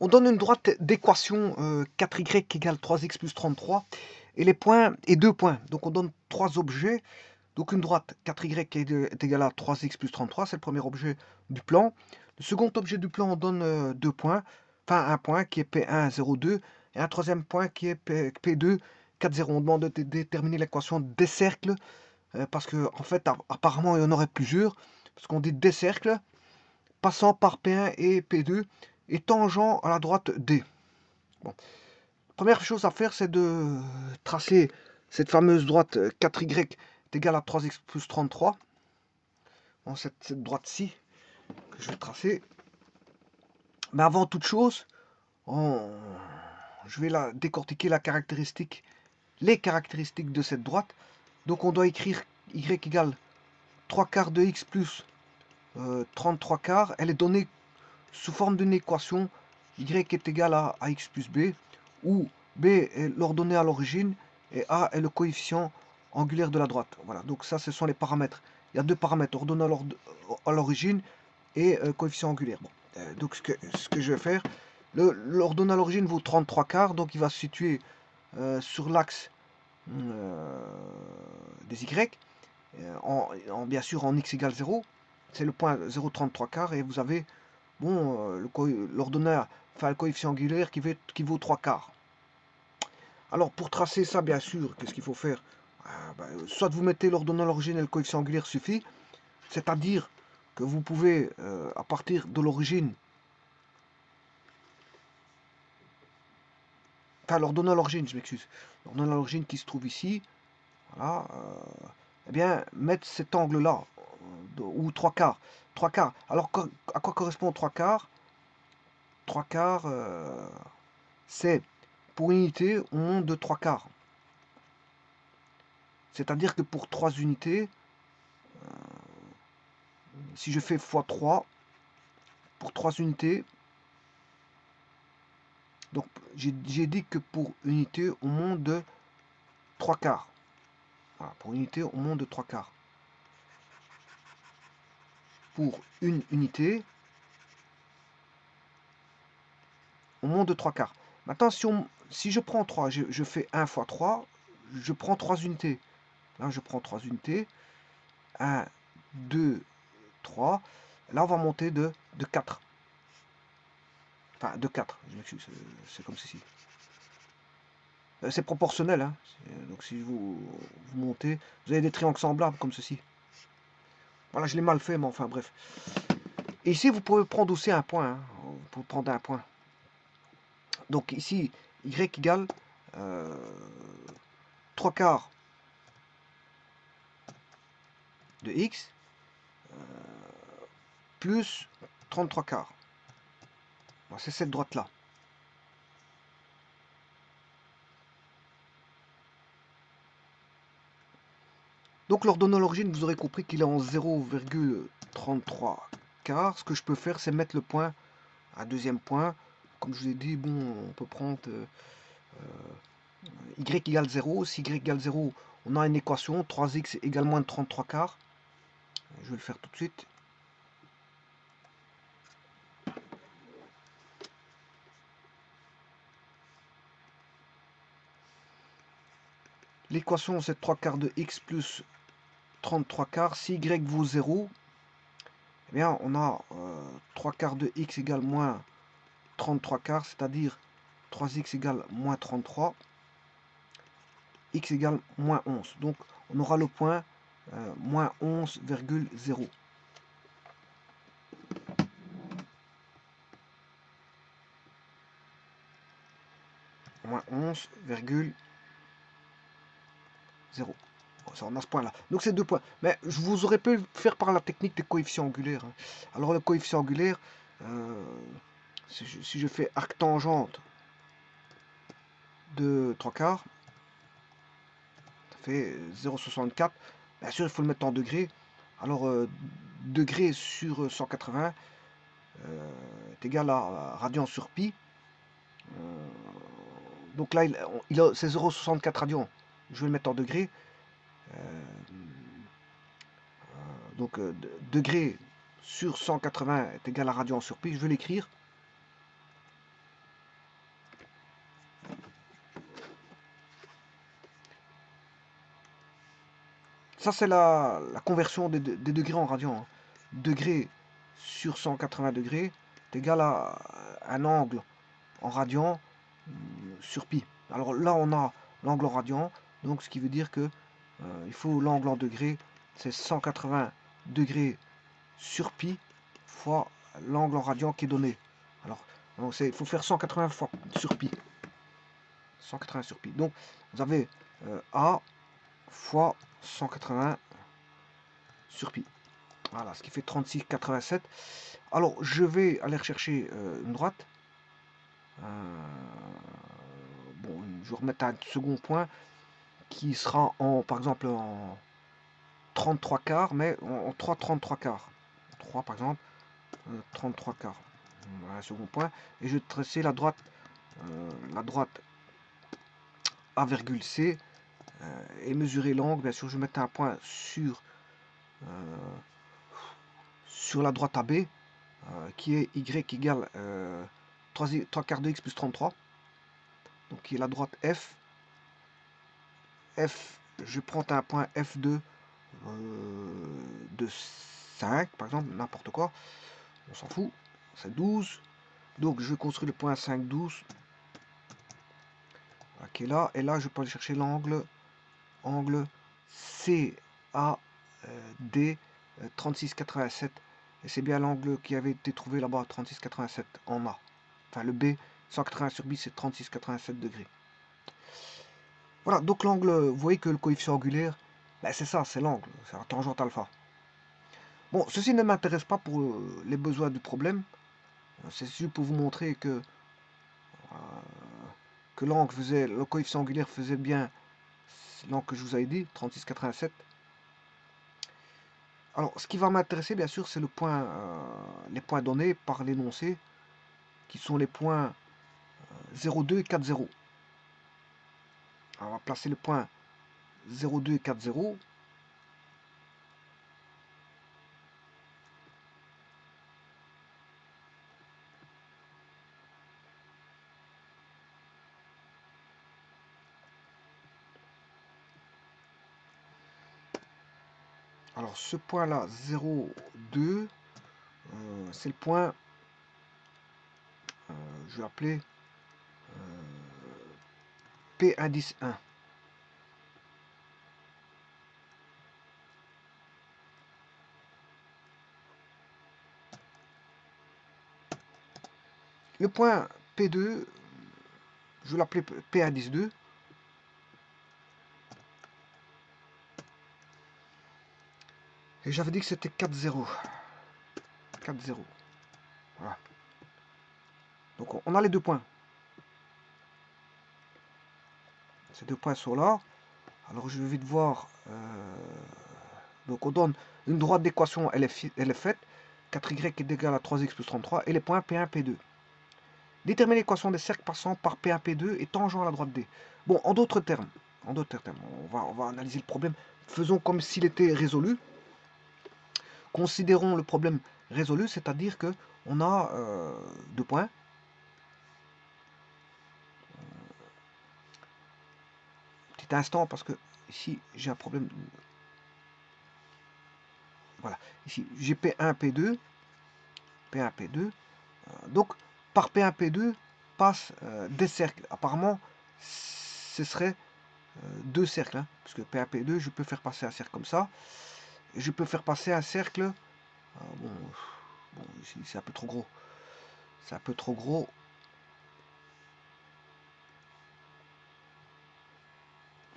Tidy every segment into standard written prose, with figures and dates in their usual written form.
On donne une droite d'équation 4y égale 3x plus 33 et les points et 2 points. Donc on donne 3 objets. Donc une droite 4y est égale à 3x plus 33, c'est le premier objet du plan. Le second objet du plan, on donne 2 points. Enfin un point qui est P1, 0, 2 et un troisième point qui est P2, 4, 0. On demande de déterminer l'équation des cercles parce que en fait apparemment il y en aurait plusieurs. Parce qu'on dit des cercles passant par P1 et P2 et tangent à la droite D. Bon. Première chose à faire, c'est de tracer cette fameuse droite 4y est égale à 3x plus 33. Bon, cette droite-ci que je vais tracer. Mais avant toute chose, je vais décortiquer les caractéristiques de cette droite. Donc on doit écrire y égale 3 quarts de x plus 33 quarts. Elle est donnée sous forme d'une équation y est égal à x plus b, où b est l'ordonnée à l'origine et a est le coefficient angulaire de la droite. Voilà, donc ça, ce sont les paramètres. Il y a deux paramètres, ordonnée à l'origine et coefficient angulaire. Bon, donc ce que je vais faire, l'ordonnée à l'origine vaut 33 quarts, donc il va se situer sur l'axe des y, bien sûr en x égale 0. C'est le point 0,33 quarts et vous avez l'ordonnée, enfin le coefficient angulaire qui vaut 3 quarts. Alors pour tracer ça, bien sûr, qu'est-ce qu'il faut faire? Soit vous mettez l'ordonnée à l'origine et le coefficient angulaire suffit, c'est-à-dire que vous pouvez, à partir de l'origine, enfin l'ordonnée à l'origine, je m'excuse, l'ordonnée à l'origine qui se trouve ici, voilà, eh bien, mettre cet angle-là, ou 3 quarts. 3 quarts. Alors, à quoi correspond 3 quarts? 3 quarts, c'est pour une unité, on monte de 3 quarts. C'est-à-dire que pour 3 unités, si je fais x3, pour 3 unités, donc j'ai dit que pour unité, on monte de 3 quarts. Voilà, pour unité, on monte de 3 quarts. Pour une unité, on monte de 3 quarts. Maintenant, si je prends 3, je fais 1 fois 3, je prends 3 unités. Là, je prends 3 unités. 1, 2, 3. Là, on va monter de 4. Enfin, de 4, je m'excuse, c'est comme ceci. C'est proportionnel, hein. Donc si vous montez, vous avez des triangles semblables comme ceci. Voilà, je l'ai mal fait, mais enfin bref. Et ici, vous pouvez prendre aussi un point. Hein. Vous pouvez prendre un point. Donc ici, y égale 3 quarts de x plus 33 quarts. Bon, c'est cette droite-là. Donc l'ordonnée à l'origine, vous aurez compris qu'il est en 0,33 quarts. Ce que je peux faire, c'est mettre le point, un deuxième point. Comme je vous ai dit, bon, on peut prendre y égale 0. Si y égale 0, on a une équation, 3x égale moins de 33 quarts. Je vais le faire tout de suite. L'équation, c'est 3 quarts de x plus 33 quarts. Si y vaut 0, eh bien, on a 3 quarts de x égale moins 33 quarts, c'est-à-dire 3x égale moins 33, x égale moins 11. Donc, on aura le point moins 11,0. Moins 11,0. Ça, on a ce point-là. Donc, c'est deux points. Mais je vous aurais pu faire par la technique des coefficients angulaires. Hein. Alors, le coefficient angulaire, si je fais arc tangente de 3 quarts, ça fait 0,64. Bien sûr, il faut le mettre en degrés. Alors, degré sur 180 est égal à radian sur pi. Donc là, c'est 0,64 radians. Je vais le mettre en degrés. Donc, degré sur 180 est égal à radian sur pi. Je vais l'écrire. Ça, c'est la conversion des degrés en radians. Hein. Degré sur 180 degrés est égal à un angle en radian sur pi. Alors là, on a l'angle en radian, donc ce qui veut dire que il faut l'angle en degrés, c'est 180 degrés sur pi fois l'angle en radian qui est donné. Alors, il faut faire 180 fois sur pi. 180 sur pi. Donc, vous avez A fois 180 sur pi. Voilà, ce qui fait 36,87. Alors, je vais aller rechercher une droite. Bon, je vais remettre un second point qui sera en, par exemple, en 33 quarts, mais en 3,33 quarts. 3 par exemple, 33 quarts. Voilà, un second point. Et je vais tracer la droite A, C et mesurer l'angle. Bien sûr, je vais mettre un point sur la droite AB qui est Y égale 3 quarts de X plus 33. Donc qui est la droite F. F, je prends un point F2 de 5, par exemple, n'importe quoi. On s'en fout. C'est 12. Donc je construis le point 5, 12. Qui est là. Et là, je peux aller chercher l'angle CAD 36,87. Et c'est bien l'angle qui avait été trouvé là-bas, 36,87 en A. Enfin, le B, 180 sur B, c'est 36,87 degrés. Voilà, donc l'angle, vous voyez que le coefficient angulaire, ben c'est ça, c'est l'angle, c'est la tangente alpha. Bon, ceci ne m'intéresse pas pour les besoins du problème. C'est juste pour vous montrer que l'angle faisait, le coefficient angulaire faisait bien l'angle que je vous avais dit, 36,87. Alors, ce qui va m'intéresser, bien sûr, c'est les points donnés par l'énoncé, qui sont les points 0,2 et 4,0. On va placer le point 0,2 et 4,0. Alors, ce point-là, 0,2, c'est le point, je vais appeler P indice 1. Le point P2, je vais l'appeler P indice 2. Et j'avais dit que c'était 4,0. 4,0. Voilà. Donc on a les deux points. Ces deux points sont là. Alors je vais vite voir. Donc on donne une droite d'équation, elle est faite. 4y est égal à 3x plus 33. Et les points P1, P2. Déterminer l'équation des cercles passant par P1, P2 et tangent à la droite D. Bon, en d'autres termes, on va analyser le problème. Faisons comme s'il était résolu. Considérons le problème résolu, c'est-à-dire que on a deux points. Petit instant, parce que ici j'ai un problème. Voilà, ici j'ai P1, P2. P1, P2. Donc, par P1, P2 passe des cercles. Apparemment, ce serait deux cercles. Hein, parce que P1, P2, je peux faire passer un cercle comme ça. Et je peux faire passer un cercle. Bon, ici, c'est un peu trop gros. C'est un peu trop gros.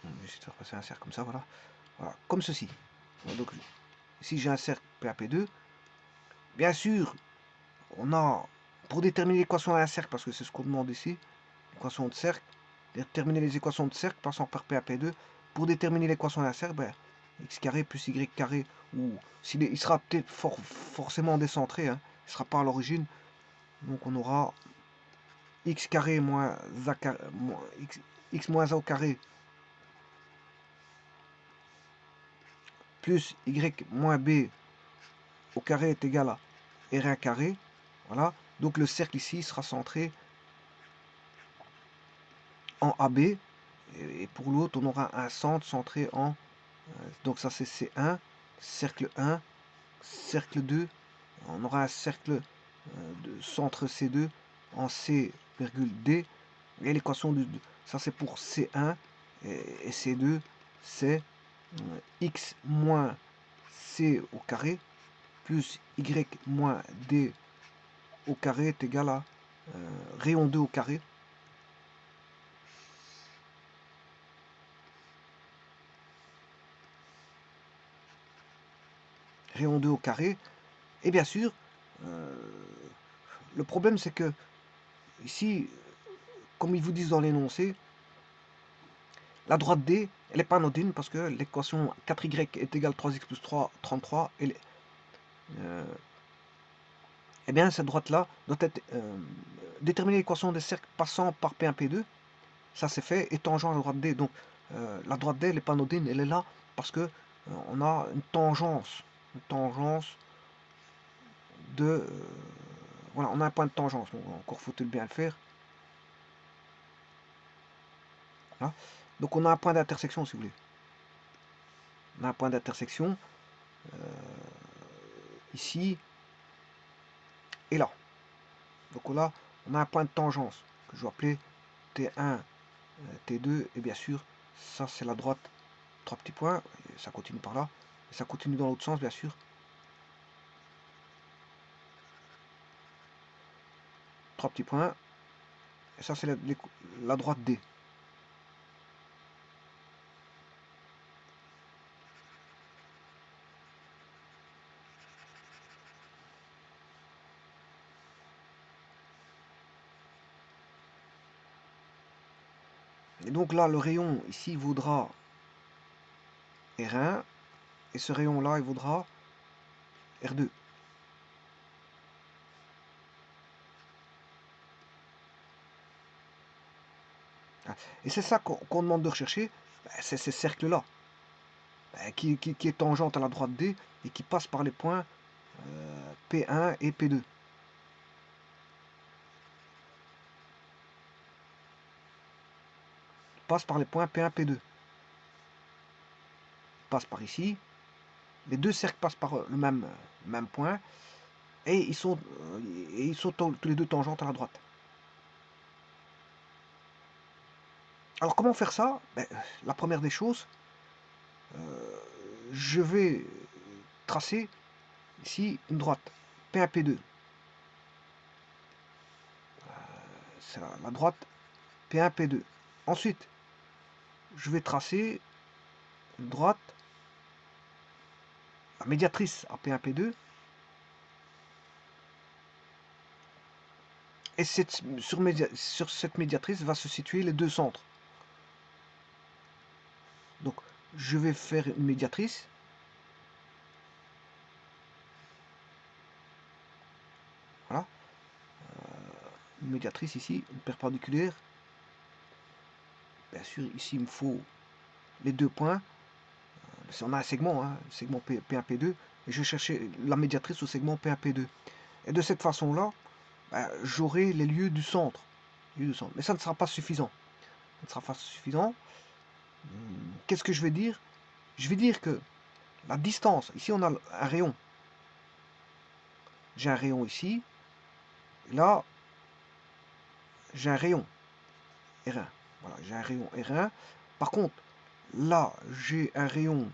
Je vais essayer de faire passer un cercle comme ça, voilà. Voilà, comme ceci. Donc, ici, j'ai un cercle P1, P2. Bien sûr, on a, pour déterminer l'équation d'un cercle, parce que c'est ce qu'on demande ici, l'équation de cercle, déterminer les équations de cercle passant par P1, P2. Pour déterminer l'équation d'un cercle, ben, x carré plus y carré, ou il sera peut-être forcément décentré, hein, il ne sera pas à l'origine. Donc on aura x carré moins a carré, x moins a au carré plus y moins b au carré est égal à r1 carré. Voilà. Donc le cercle ici sera centré en AB. Et pour l'autre, on aura un centre centré en Donc ça c'est C1, cercle 1, cercle 2. On aura un cercle de centre C2 en C, D. Et l'équation de ça c'est pour C1 et C2, c'est x moins C au carré plus y moins d au carré est égal à rayon 2 au carré. Rayon 2 au carré. Et bien sûr, le problème c'est que ici, comme ils vous disent dans l'énoncé, la droite D, elle n'est pas anodine parce que l'équation 4y est égale 3x plus 3, 33. Eh bien, cette droite-là doit être déterminer l'équation des cercles passant par P1, P2. Ça c'est fait, et tangent à la droite D. Donc, la droite D, elle n'est pas anodine, elle est là parce que on a une tangence de... voilà, on a un point de tangence. Donc, encore faut-il bien le faire. Voilà. Donc, on a un point d'intersection, si vous voulez. On a un point d'intersection ici et là. Donc là, on a un point de tangence que je vais appeler T1, T2, et bien sûr, ça c'est la droite, 3 petits points, et ça continue par là, et ça continue dans l'autre sens, bien sûr. 3 petits points, et ça c'est la droite D. Et donc là, le rayon ici vaudra R1, et ce rayon-là, il vaudra R2. Et c'est ça qu'on demande de rechercher, c'est ces cercles-là, qui est tangente à la droite D, et qui passe par les points P1 et P2. Passe par les points P1, P2. Passe par ici. Les deux cercles passent par le même point. Et ils sont tous les deux tangentes à la droite. Alors comment faire ça? La première des choses, je vais tracer ici une droite. P1, P2. C'est la droite P1, P2. Ensuite, je vais tracer une droite, la médiatrice à P1, P2. Et sur cette médiatrice va se situer les deux centres. Donc, je vais faire une médiatrice. Voilà. Une médiatrice ici, une perpendiculaire. Bien sûr, ici, il me faut les deux points. On a un segment, hein, segment P1, P2. Et je vais chercher la médiatrice au segment P1, P2. Et de cette façon-là, j'aurai les lieux du centre. Mais ça ne sera pas suffisant. Ça ne sera pas suffisant. Qu'est-ce que je vais dire? Je vais dire que la distance, ici on a un rayon. J'ai un rayon ici. Et là, j'ai un rayon R1. Voilà, j'ai un rayon R1. Par contre, là, j'ai un rayon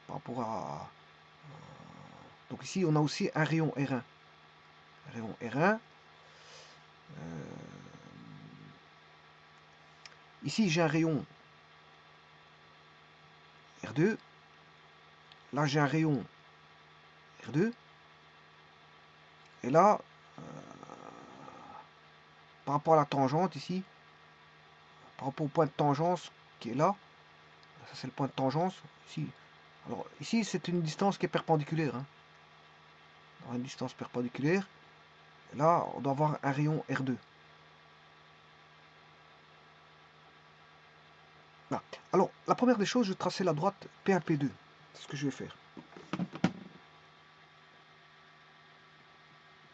par rapport à... Donc ici, on a aussi un rayon R1. Un rayon R1. Ici, j'ai un rayon R2. Là, j'ai un rayon R2. Et là, par rapport à la tangente ici, par rapport au point de tangence qui est là, ça c'est le point de tangence, ici. Alors ici, c'est une distance qui est perpendiculaire. Hein. Une distance perpendiculaire. Et là, on doit avoir un rayon R2. Voilà. Alors, la première des choses, je vais tracer la droite P1, P2. C'est ce que je vais faire.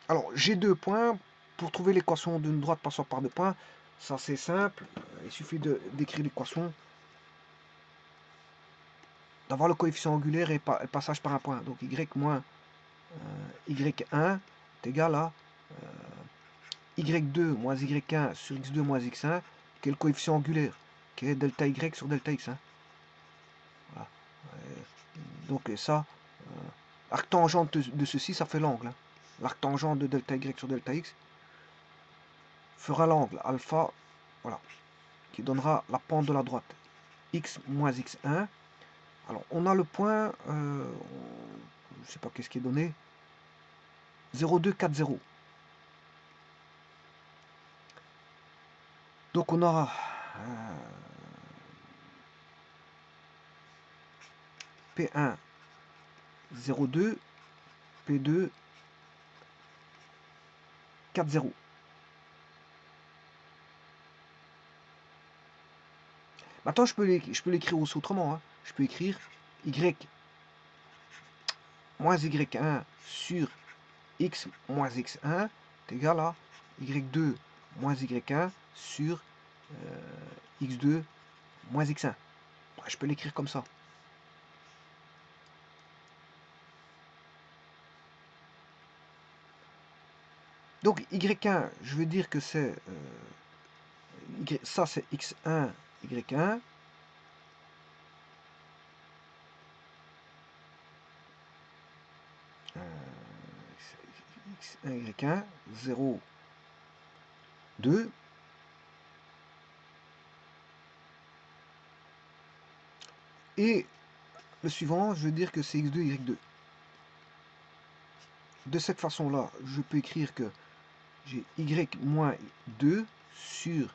Alors, j'ai deux points. Pour trouver l'équation d'une droite passant par deux points, ça c'est simple. Il suffit d'écrire l'équation. d'avoir le coefficient angulaire et le passage par un point. Donc y moins y1 est égal à y2 moins y1 sur x2 moins x1, qui est le coefficient angulaire, qui est delta y sur delta x. Hein. Voilà. Donc ça, l'arc tangente de ceci, ça fait l'angle. Hein. L'arc tangente de delta y sur delta x fera l'angle alpha, voilà, qui donnera la pente de la droite x moins x1. Alors on a le point, je ne sais pas qu'est-ce qui est donné, 0,240. Donc on aura P1 0,2, P2 4,0. Maintenant, je peux l'écrire aussi autrement. Hein. Je peux écrire y moins y1 sur x moins x1 est égal à y2 moins y1 sur x2 moins x1. Je peux l'écrire comme ça. Donc y1, je veux dire que c'est ça c'est x1, y1. X1, y1, 0, 2. Et le suivant, je veux dire que c'est x2, y2. De cette façon-là, je peux écrire que j'ai y moins 2 sur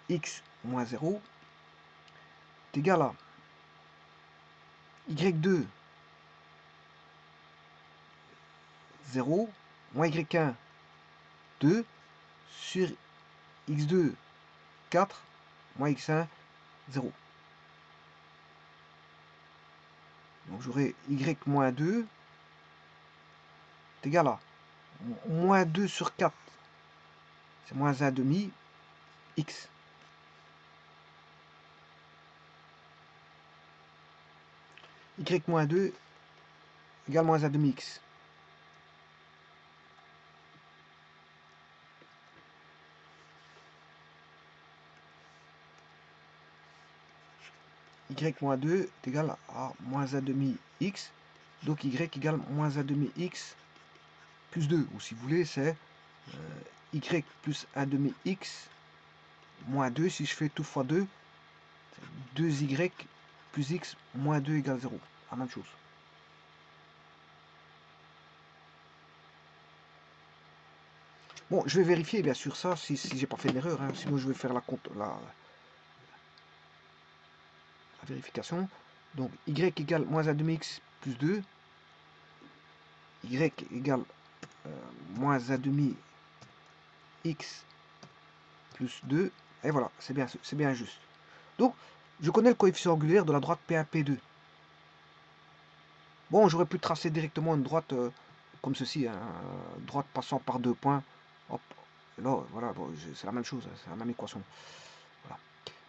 x moins 0 est égal à y2, 0, moins y1, 2, sur x2, 4, moins x1, 0. Donc j'aurai y moins 2 est égal à moins 2 sur 4, c'est moins 1 demi, x. Y moins 2 égale moins 1 demi x. Y moins 2 est égal à moins 1 demi x. Donc y égale moins 1 demi x plus 2. Ou si vous voulez, c'est y plus 1 demi x moins 2. Si je fais tout fois 2, 2y plus x moins 2 égale 0. La même chose. Bon, je vais vérifier bien sûr ça, si j'ai pas fait d'erreur. Hein. Sinon, je vais faire la vérification. Donc, y égale moins 1 demi x plus 2. Y égale moins 1 demi x plus 2. Et voilà, c'est bien juste. Donc, je connais le coefficient angulaire de la droite P1, P2. Bon, j'aurais pu tracer directement une droite comme ceci, hein, droite passant par 2 points. Hop, et là, voilà, bon, c'est la même chose, hein, c'est la même équation. Voilà.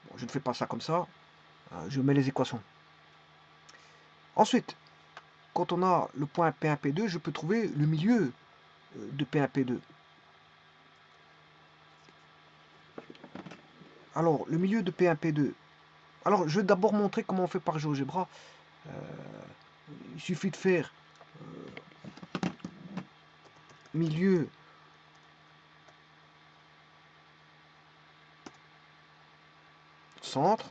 Bon, je ne fais pas ça comme ça, je mets les équations. Ensuite, quand on a le point P1, P2, je peux trouver le milieu de P1, P2. Alors, le milieu de P1, P2. Alors, je vais d'abord montrer comment on fait par GeoGebra. Il suffit de faire milieu centre.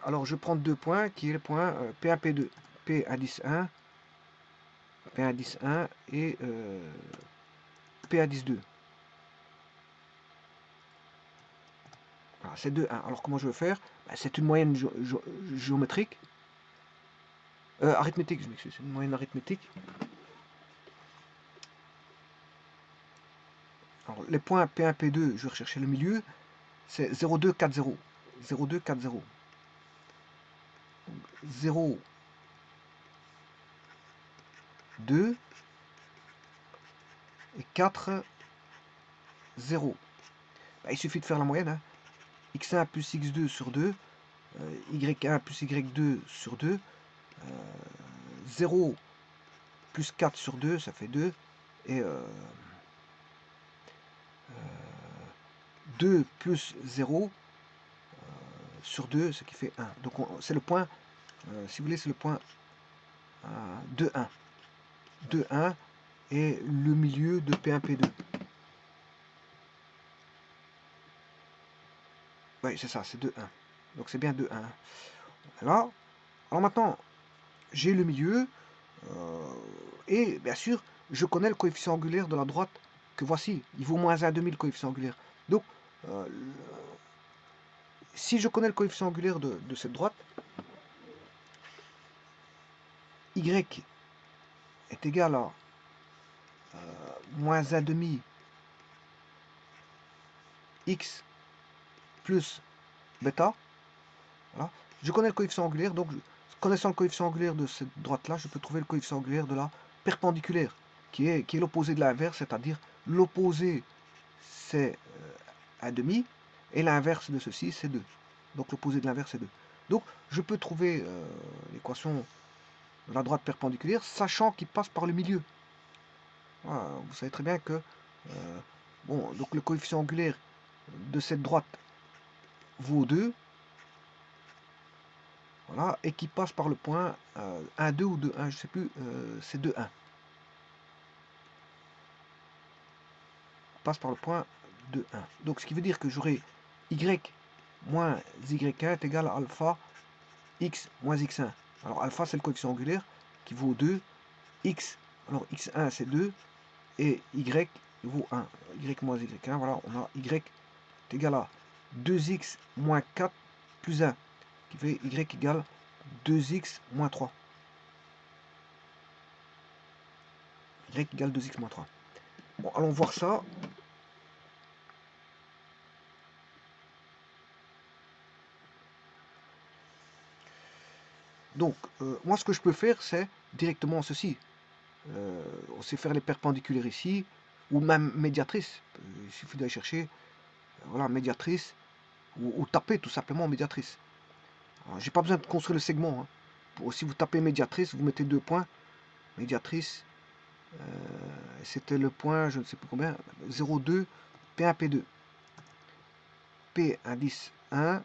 Alors, je prends deux points qui est le point P1, P2. P indice 1, P indice 1 et P indice 2. Voilà, c'est 2, 1. Alors, comment je vais faire? C'est une moyenne géométrique. Arithmétique, je m'excuse. C'est une moyenne arithmétique. Alors, les points P1, P2, je vais rechercher le milieu. C'est 0, 2, 4, 0. 0, 2, 4, 0. 0, 2 et 4, 0. Il suffit de faire la moyenne. Hein. x1 plus x2 sur 2, y1 plus y2 sur 2, 0 plus 4 sur 2, ça fait 2, et 2 plus 0 sur 2, ce qui fait 1. Donc c'est le point, si vous voulez, c'est le point 2, 1. 2, 1 et le milieu de P1, P2. Oui, c'est ça, c'est 2, 1. Donc c'est bien 2, 1. Voilà. Alors maintenant, j'ai le milieu, et bien sûr, je connais le coefficient angulaire de la droite que voici. Il vaut moins 1/2 le coefficient angulaire. Donc, si je connais le coefficient angulaire de cette droite, y est égal à moins 1/2 x plus bêta. Voilà. Je connais le coefficient angulaire, donc connaissant le coefficient angulaire de cette droite-là, je peux trouver le coefficient angulaire de la perpendiculaire, qui est l'opposé de l'inverse, c'est-à-dire l'opposé c'est 1/2, et l'inverse de ceci c'est 2. Donc l'opposé de l'inverse c'est 2. Donc je peux trouver l'équation de la droite perpendiculaire, sachant qu'il passe par le milieu. Voilà, vous savez très bien que bon, donc le coefficient angulaire de cette droite vaut 2, voilà, et qui passe par le point 1, 2 ou 2, 1, je ne sais plus, c'est 2, 1. Passe par le point 2, 1. Donc ce qui veut dire que j'aurai y moins y1 est égal à alpha x moins x1. Alors alpha c'est le coefficient angulaire qui vaut 2, x, alors x1 c'est 2, et y vaut 1. Y moins y1, voilà, on a y est égal à 2x moins 4 plus 1, qui fait y égale 2x moins 3. Y égale 2x moins 3. Bon, allons voir ça. Donc, moi, ce que je peux faire, c'est directement ceci. On sait faire les perpendiculaires ici, ou même médiatrice. Il suffit d'aller chercher, voilà, médiatrice, ou taper tout simplement médiatrice. J'ai pas besoin de construire le segment. Hein. Si vous tapez médiatrice, vous mettez 2 points. Médiatrice, c'était le point, je ne sais plus combien, 0,2, P1, P2. P indice 1,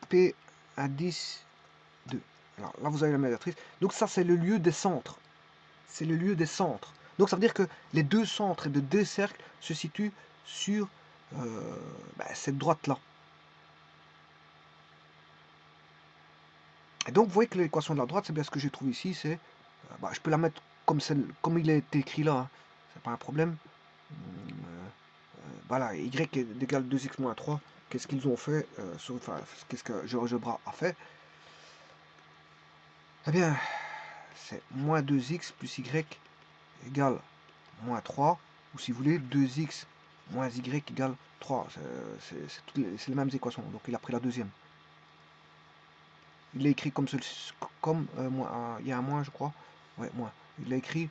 P indice 2. Alors là, vous avez la médiatrice. Donc ça, c'est le lieu des centres. C'est le lieu des centres. Donc ça veut dire que les deux centres de deux cercles se situent sur cette droite-là. Et donc vous voyez que l'équation de la droite, c'est bien ce que j'ai trouvé ici. C'est, je peux la mettre comme il est écrit là. Hein. C'est pas un problème. Voilà, y est égal 2x moins 3. Qu'est-ce qu'ils ont fait qu'est-ce que GeoGebra a fait? Eh bien, c'est moins 2x plus y égale moins 3, ou si vous voulez, 2x moins y égale 3. C'est les mêmes équations, donc il a pris la deuxième. Il l'a écrit comme ceci, il y a un moins, je crois. Ouais, moins. Il l'a écrit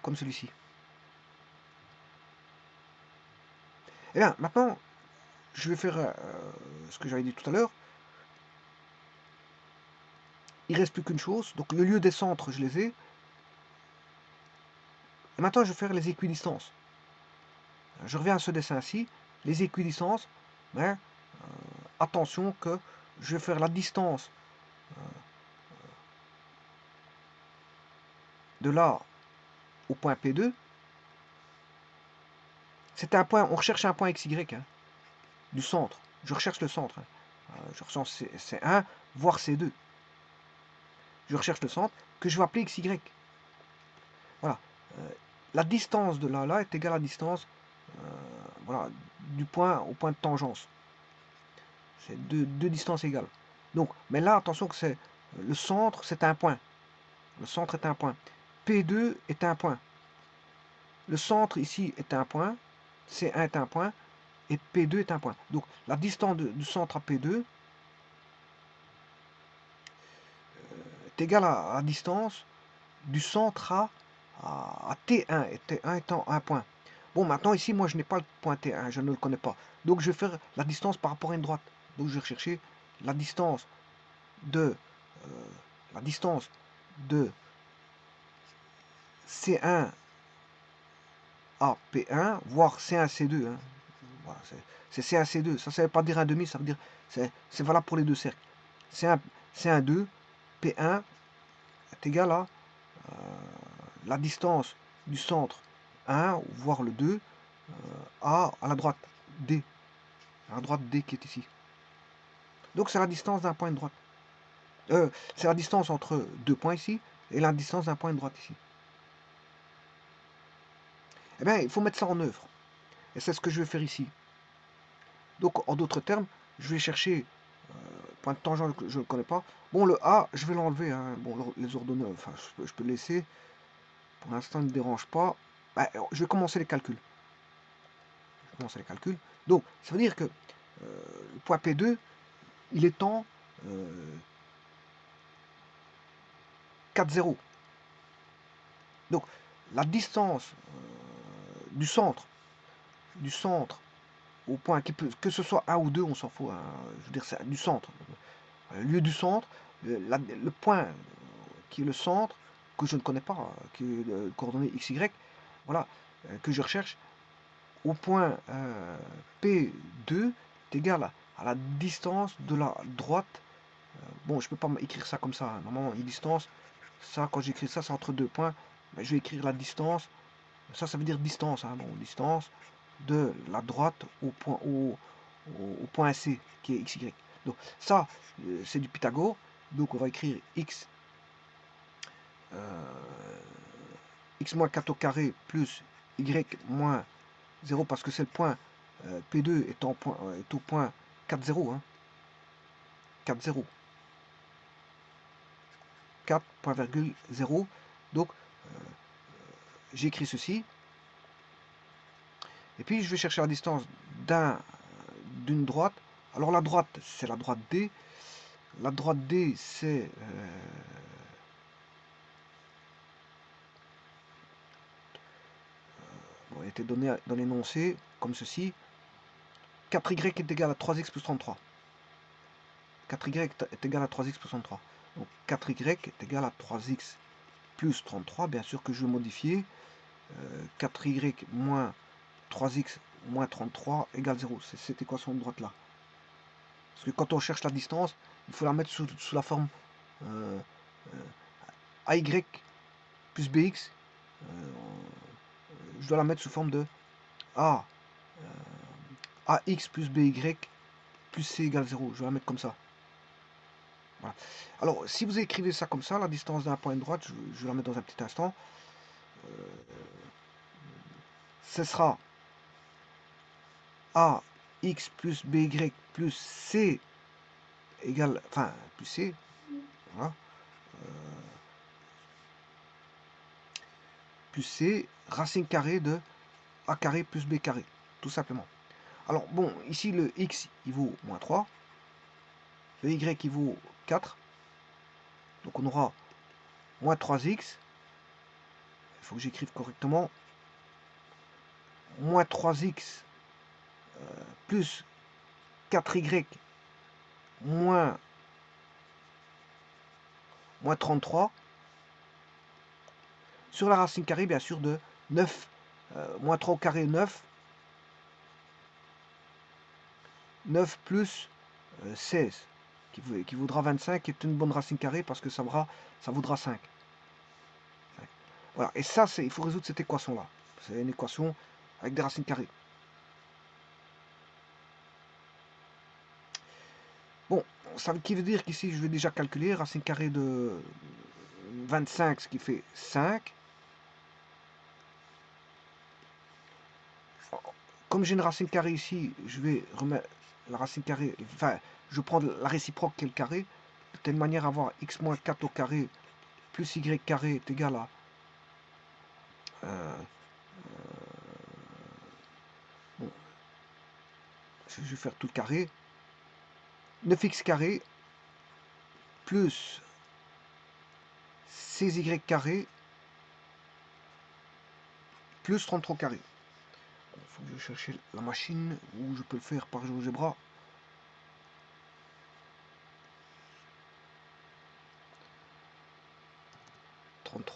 comme celui-ci. Et bien, maintenant, je vais faire ce que j'avais dit tout à l'heure. Il reste plus qu'une chose. Donc le lieu des centres, je les ai. Et maintenant, je vais faire les équidistances. Je reviens à ce dessin-ci. Les équidistances, attention que je vais faire la distance de là au point P2. C'est un point, on recherche un point XY du centre. Je recherche le centre. Je recherche C1, voire C2. Je recherche le centre que je vais appeler XY. Voilà. La distance de là est égale à la distance voilà, du point au point de tangence. C'est deux distances égales. Donc, mais là, attention que c'est le centre, c'est un point. Le centre est un point. P2 est un point. Le centre ici est un point. C1 est un point. Et P2 est un point. Donc, la distance du centre à P2 est égale à la distance du centre à à T1, et T1 étant un point. Bon, maintenant ici, moi, je n'ai pas le point T1, je ne le connais pas. Donc, je vais faire la distance par rapport à une droite. Donc, je vais rechercher la distance de C1 à P1, voire C1, C2. Hein. Voilà, c'est C1, C2. Ça ne veut pas dire un demi, ça veut dire c'est valable pour les deux cercles. C1, 2, P1 est égal à la distance du centre 1, voire le 2, à la droite D. À la droite D qui est ici. Donc c'est la distance d'un point de droite. C'est la distance entre deux points ici et la distance d'un point de droite ici. Eh bien, il faut mettre ça en œuvre. Et c'est ce que je vais faire ici. Donc, en d'autres termes, je vais chercher point de tangent que je ne connais pas. Bon, le A, je vais l'enlever. Hein. Bon, les ordonnées, enfin, je peux le laisser. Pour l'instant, il ne me dérange pas. Bah, je vais commencer les calculs. Donc, ça veut dire que le point P2, il est en 4, 0. Donc, la distance du centre au point, que ce soit 1 ou 2, on s'en fout. Hein, je veux dire, c'est du centre. Le lieu du centre, le point qui est le centre, que je ne connais pas, qui est le coordonnée XY, voilà, que je recherche, au point P2 est égal à la distance de la droite. Bon, je ne peux pas écrire ça comme ça. Hein. Normalement, une distance, ça, quand j'écris ça, c'est entre deux points. Mais je vais écrire la distance. Ça veut dire distance. Hein. Bon, distance de la droite au point C, qui est XY. Donc, ça, c'est du Pythagore. Donc, on va écrire x x moins 4 au carré plus y moins 0 parce que c'est le point P2 est au point 4, 0. Hein. 4, 0. 4.0. Donc, j'écris ceci. Et puis, je vais chercher la distance d'une droite. Alors, la droite, c'est la droite D. La droite D, c'est... bon, elle était donnée dans l'énoncé, comme ceci. 4y est égal à 3x plus 33. 4y est égal à 3x plus 33. Donc 4y est égal à 3x plus 33. Bien sûr que je vais modifier. 4y moins 3x moins 33 égale 0. C'est cette équation de droite là. Parce que quand on cherche la distance, il faut la mettre sous la forme AY plus BX. Je dois la mettre sous forme de AX plus BY plus C égale 0. Je vais la mettre comme ça. Voilà. Alors, si vous écrivez ça comme ça, la distance d'un point de droite, je vais la mettre dans un petit instant, ce sera AX plus BY plus C égale, enfin, plus C, voilà, plus C, racine carrée de A carré plus B carré, tout simplement. Alors, bon, ici, le X, il vaut moins 3, le Y, il vaut 4, donc on aura moins 3x, il faut que j'écrive correctement, moins 3x plus 4y moins 33 sur la racine carrée bien sûr de 9 moins 3 au carré 9 plus 16 qui vaudra 25, qui est une bonne racine carrée parce que ça vaudra 5. Voilà, et ça, il faut résoudre cette équation là. C'est une équation avec des racines carrées. Bon, ça qui veut dire qu'ici, je vais déjà calculer racine carrée de 25, ce qui fait 5. Comme j'ai une racine carrée ici, je vais remettre la racine carrée, enfin, je prends la réciproque qui est le carré, de telle manière à avoir x moins 4 au carré plus y carré est égal à bon, je vais faire tout le carré, 9x carré plus 16y carré plus 33 au carré. Il faut que je cherche la machine où je peux le faire par GeoGebra.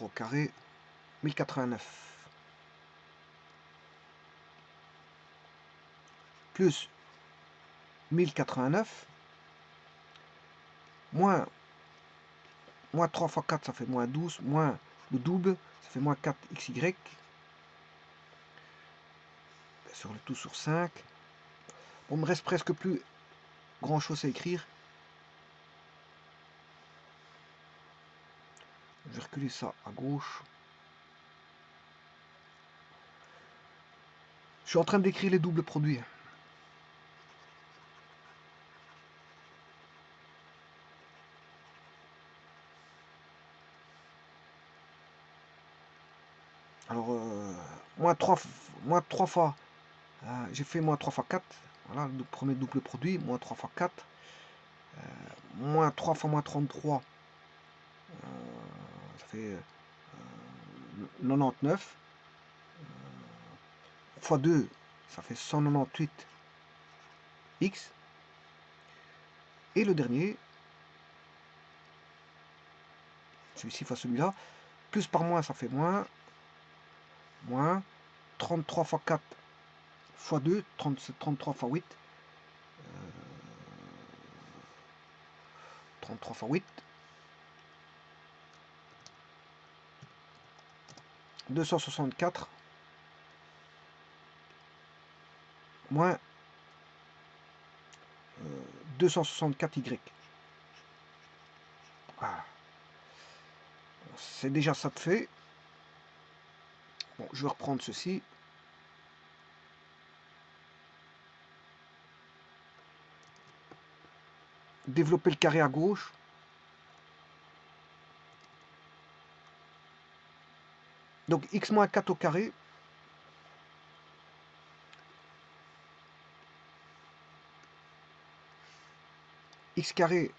Au carré, 1089 plus 1089 moins 3 fois 4 ça fait moins 12 moins le double ça fait moins 4xy sur le tout sur 5. Bon, il me reste presque plus grand chose à écrire. Je vais reculer ça à gauche. Je suis en train d'écrire les doubles produits. Alors, moins 3 fois, j'ai fait moins 3 fois 4. Voilà, le premier double produit, moins 3 fois 4. Moins 3 fois moins 33, ça fait 99. Fois 2, ça fait 198 x. Et le dernier, celui-ci fois celui-là, plus par moins, ça fait moins. Moins 33 fois 4 fois 2, 33 fois 8. 33 fois 8. 264 moins 264y. Voilà. C'est déjà ça de fait. Bon, je vais reprendre ceci. Développer le carré à gauche. Donc x moins 4 au carré. X carré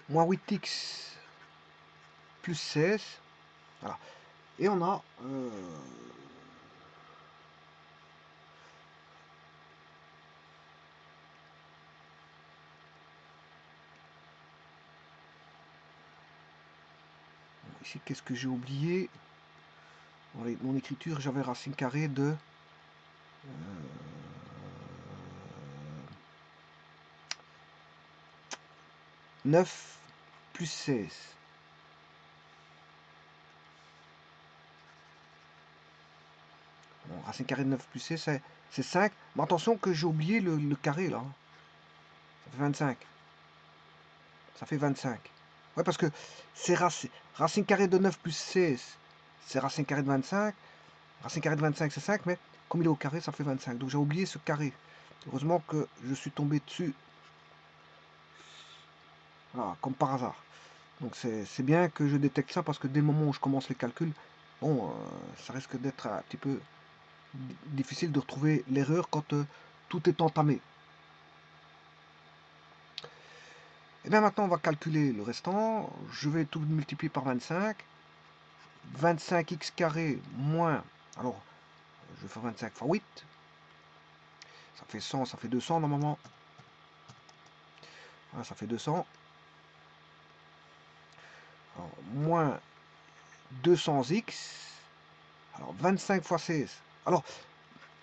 moins 8x plus 16. Voilà. Et on a ici, qu'est-ce que j'ai oublié? Dans mon écriture, j'avais racine carrée de 9 plus 16. Bon, racine carrée de 9 plus 16, c'est 5. Mais attention que j'ai oublié le carré là. Ça fait 25. Ça fait 25. Ouais, parce que c'est racine carrée de 9 plus 16, c'est racine carrée de 25. Racine carrée de 25, c'est 5, mais comme il est au carré, ça fait 25. Donc j'ai oublié ce carré. Heureusement que je suis tombé dessus. Voilà, comme par hasard. Donc c'est bien que je détecte ça, parce que dès le moment où je commence les calculs, bon, ça risque d'être un petit peu difficile de retrouver l'erreur quand tout est entamé. Et bien maintenant, on va calculer le restant. Je vais tout multiplier par 25. 25x carré moins... Alors, je vais faire 25 fois 8. Ça fait 100, ça fait 200 normalement. Voilà, ça fait 200. Alors, moins 200x. Alors, 25 fois 16. Alors,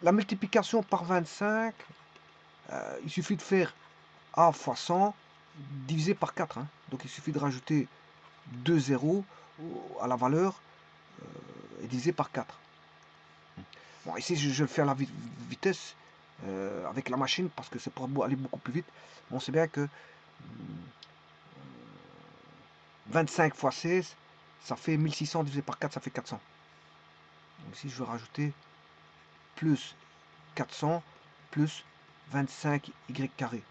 la multiplication par 25, il suffit de faire a fois 100 divisé par 4. Hein. Donc, il suffit de rajouter 2 zéros à la valeur et divisé par 4. Bon, ici, je le fais à la vitesse avec la machine, parce que c'est pour aller beaucoup plus vite. On sait bien que 25 fois 16, ça fait 1600 divisé par 4, ça fait 400. Donc ici, je vais rajouter plus 400 plus 25y carré.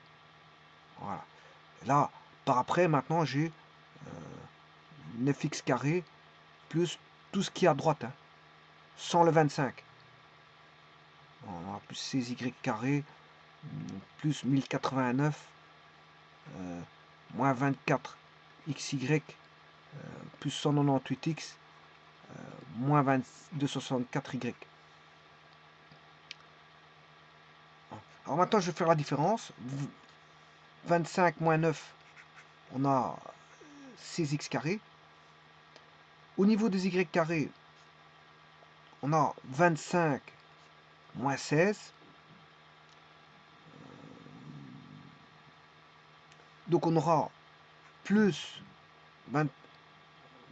Voilà. Et là, par après, maintenant, j'ai 9x carré plus tout ce qui est à droite, hein, sans le 25. On a plus 16y carré plus 1089 moins 24 xy plus 198x moins 264y. Alors maintenant, je vais faire la différence. 25 moins 9, on a 16x carré. Au niveau des y carrés, on a 25 moins 16. Donc on aura plus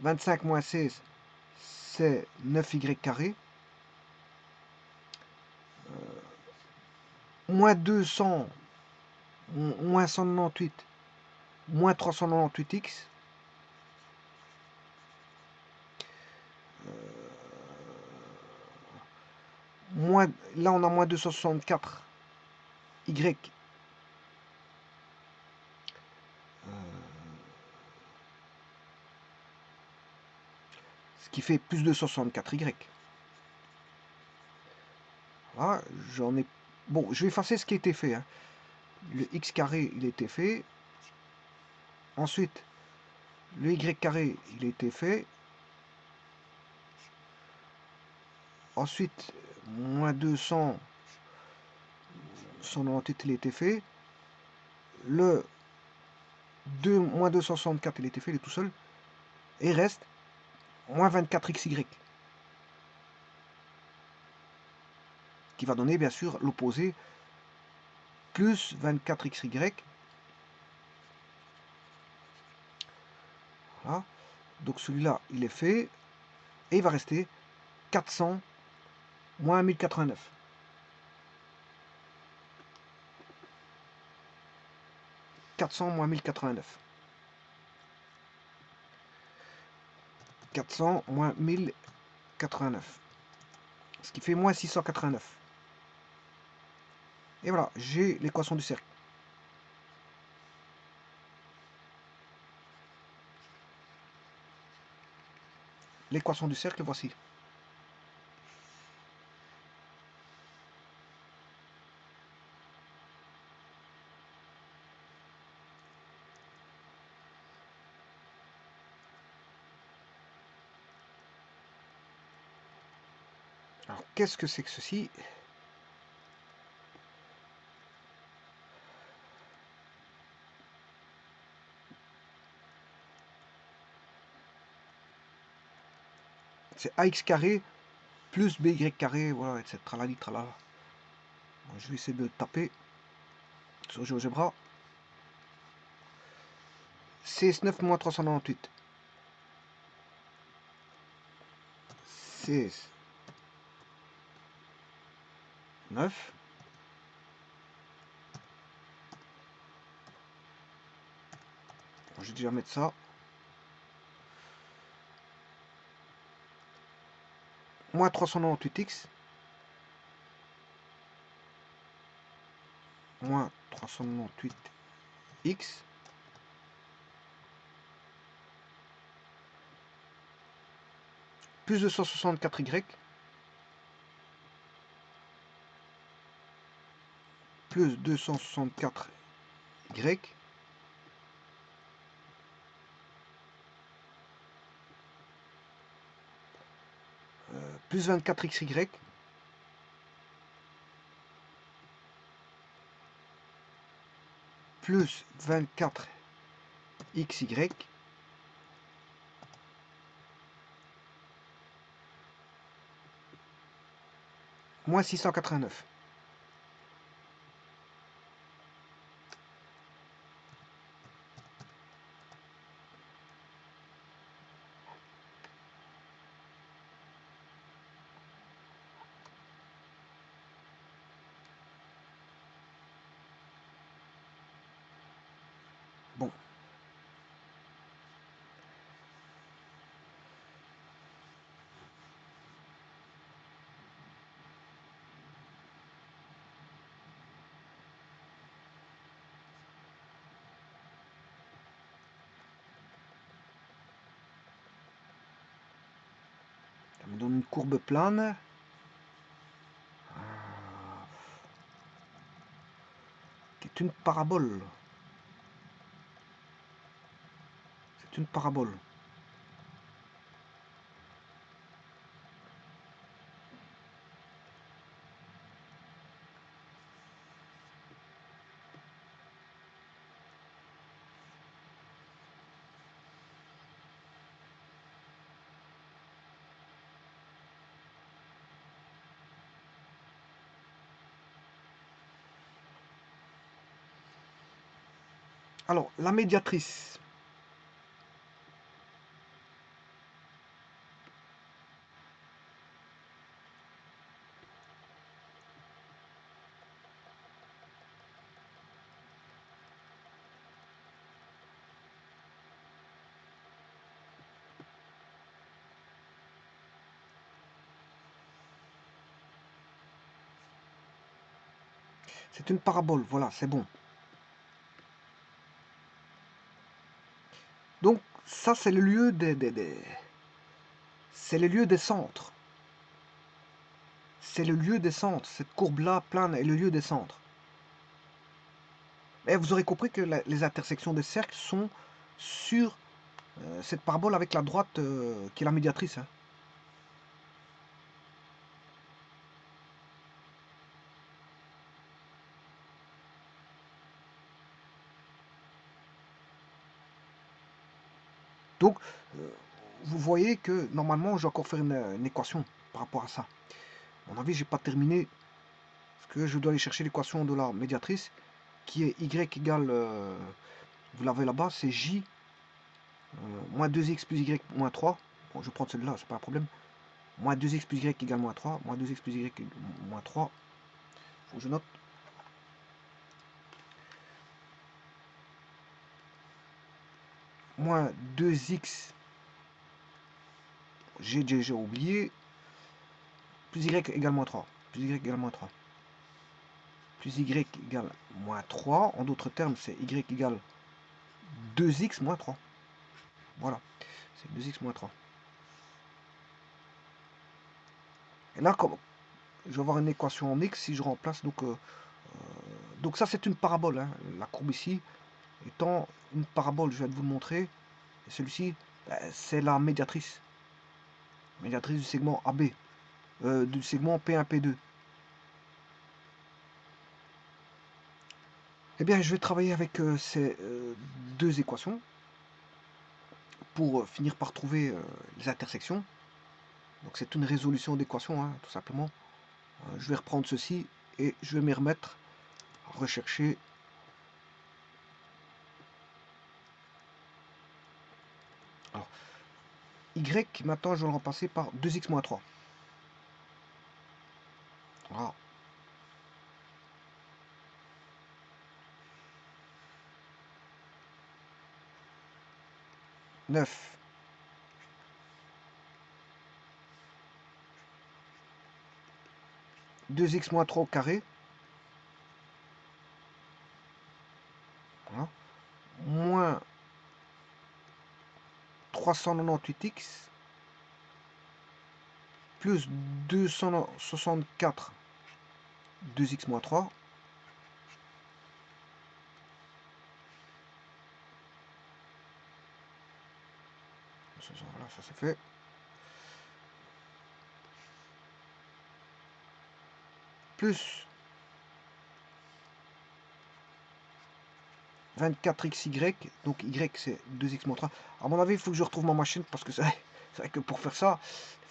25 moins 16, c'est 9y carré. Moins 200, moins 198, moins 398x. Là on a moins 264 y. Ce qui fait plus 264 y. Voilà, j'en ai... Bon, je vais effacer ce qui a été fait. Hein. Le x carré, il a été fait. Ensuite, le y carré, il a été fait. Ensuite, moins 200, 198, il a été fait. Le moins 264, il a été fait, il est tout seul. Et il reste moins 24xy. Qui va donner, bien sûr, l'opposé. Plus 24xy. Voilà. Donc celui-là, il est fait. Et il va rester 400 moins 1089. 400 moins 1089. 400 moins 1089. Ce qui fait moins 689. Et voilà, j'ai l'équation du cercle. L'équation du cercle, voici. Alors, qu'est-ce que c'est que ceci? C'est ax carré plus by carré, voilà, etc. Tralali, tralala. Bon, je vais essayer de taper sur GeoGebra. CS9 moins 398. 16 9. Je vais déjà mettre ça. Moins 398x. Moins 398x. Plus 264y. Plus 264y. Plus 24xy. Plus 24xy. Moins 689. Bon. Ça me donne une courbe plane. Qui est une parabole. C'est une parabole. Alors, la médiatrice. C'est une parabole, voilà, c'est bon. Donc, ça, c'est le lieu c'est le lieu des centres. C'est le lieu des centres. Cette courbe-là, plane, est le lieu des centres. Et vous aurez compris que les intersections des cercles sont sur cette parabole avec la droite qui est la médiatrice. Hein. Donc, vous voyez que normalement, je vais encore faire une équation par rapport à ça. À mon avis, j'ai pas terminé parce que je dois aller chercher l'équation de la médiatrice qui est y égale, vous l'avez là-bas, c'est j moins 2x plus y moins 3. Bon, je vais prendre celle-là, c'est pas un problème. Moins 2x plus y égale moins 3. Moins 2x plus y égale moins 3. Faut que je note. Moins 2x, j'ai déjà oublié, plus y égale moins 3. Plus y égale moins 3. Plus y égale moins 3. En d'autres termes, c'est y égale 2x moins 3. Voilà, c'est 2x moins 3. Et là, comme je vais avoir une équation en x si je remplace. Donc ça, c'est une parabole. Hein. La courbe ici étant une parabole, je vais vous le montrer. Et celui-ci, c'est la médiatrice. Médiatrice du segment AB. Du segment P1, P2. Eh bien, je vais travailler avec ces deux équations pour finir par trouver les intersections. Donc c'est une résolution d'équation, hein, tout simplement. Je vais reprendre ceci et je vais m'y remettre à rechercher. Alors, y, maintenant, je vais le remplacer par 2x moins 3. Voilà. 9. 2x moins 3 au carré. Voilà. Moins 398x plus 264 2x moins 3. Voilà, ça c'est fait. Plus 24xy, donc y c'est 2x moins 3. À mon avis, il faut que je retrouve ma machine parce que c'est vrai que pour faire ça,